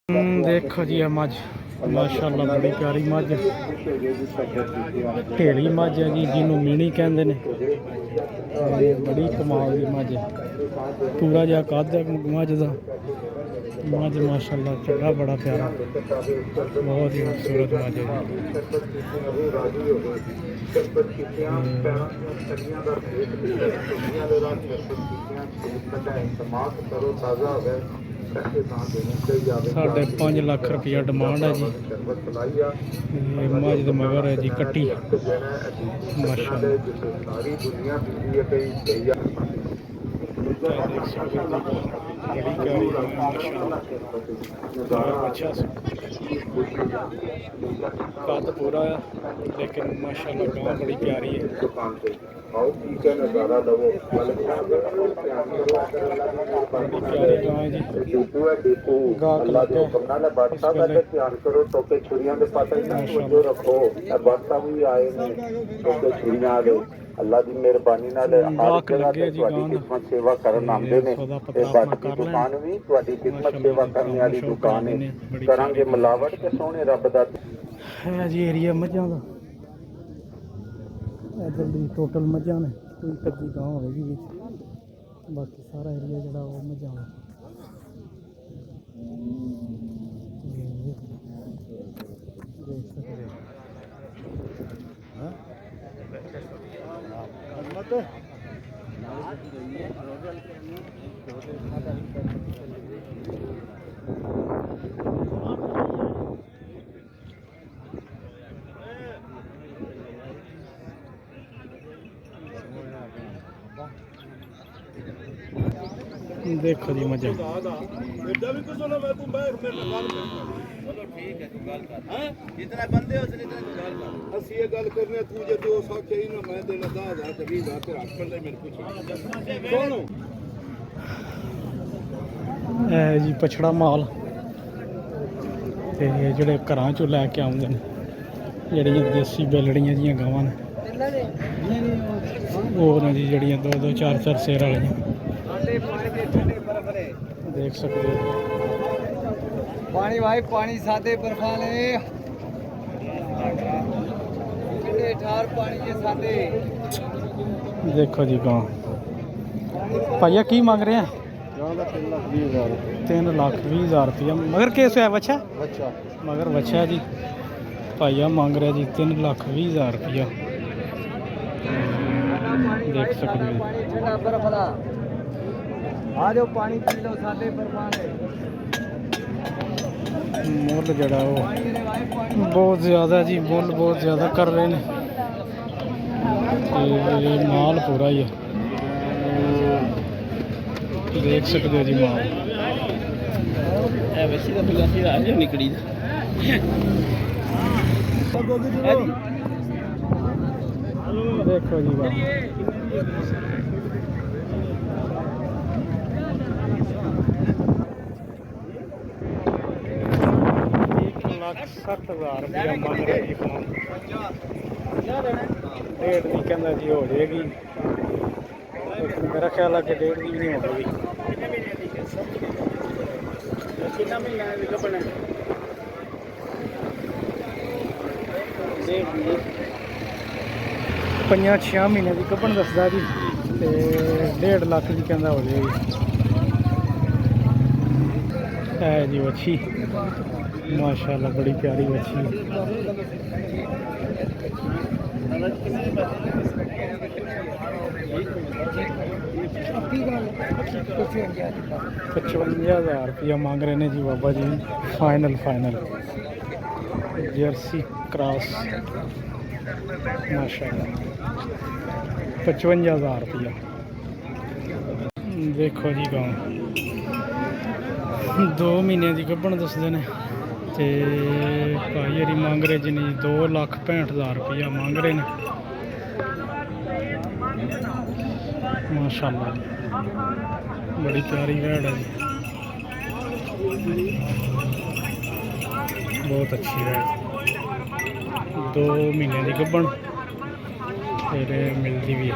देखो जी मझ माशाल्लाह बड़ी प्यारी मझ ढेली मझ है जी जिन्होंने मीणी कहते हैं। बड़ी कमाल की मझ पूरा जहा कद है मझ का। मझ माशाल्लाह चंगा बड़ा प्यारा बहुत ही खूबसूरत मझ है जी। 5.5 लाख रुपया डिमांड है जी। मझ के मगर है जी कट्टी कद पूरा है लेकिन माशाल्लाह गां बड़ी प्यारी है। बड़ी प्यारी गां है जी। गाहक लगे अल्लाह की मेहरबानी नाल गाहक लगे जी गां खिदमत सेवा करन आंदे ने ते बाकी दुकान भी तुहाडी खिदमत सेवा करने वाली दुकान है। करांगे मिलावट ते सोहने रब दा है जी एरिया मझां दा। इधर भी टोटल मझां ने कोई कच्ची गां होगी बिच बाकी सारा एरिया जड़ा वो मझां दा। देख सकते देखो जी मजा जितना बंदे हो इतना गल कर ਅਸੀਂ ਇਹ ਗੱਲ ਕਰਨੇ ਤੂੰ ਜੇ 200 ਚਾਹੀ ਨਾ ਮੈਂ ਦੇਣਾ 10000 ਤੇ 20000 ਤੇ ਰੱਖ ਬੰਦੇ ਮੇਰੇ ਪੁੱਛ ਕੌਣ है जी पछड़ा माल ते जेड़े घरां चों लैके आउंदे ने जेड़ियां देसी बेलड़ियां जियां गावां ने ओह ने जी जेड़ियां 2-2 4-4 सेर वालियां देख सकते हो। पानी भाई पानी सादे बर्फा ने ठार पानी के सादे देखो जी गां भैया की मांग रहे हैं? 3,20,000 रुपया मगर कैसे है बच्चा मगर बच्चा जी भैया मांग रहे जी 3,20,000 रुपया देख सकते हो। आ जाओ पानी पी लो सादे बर्फा ने मुल जड़ा वो बहुत ज़्यादा जी मुल बहुत ज़्यादा कर रहे हैं। माल पूरा ही है देख सकते हो जी माल निकली देखो जी वाह 1,60,000 रुपया मांग रहे जी फोन डेढ़ की कहना जी हो जाएगी मेरा ख्याल है कि 1.5 की भी नहीं होगी। पंजा 6 महीने की कपन दसदा जी ते 1.5 लाख की कहना हो जाएगी। है जी अच्छी माशाल्लाह बड़ी प्यारी बच्ची 55,000 रुपया मांग रहे हैं जी बाबा जी फाइनल जर्सी क्रॉस माशाल्लाह 55,000 रुपया। देखो जी गाँव 2 महीने की गब्बन दसते हैं तो भाई हरी मांग रहे जी 2,65,000 रुपया मांग रहे हैं माशाल्लाह बड़ी प्यारी वैड़ है जी बहुत अच्छी वैड़ 2 महीने की गब्बन फिर मिलती भी है।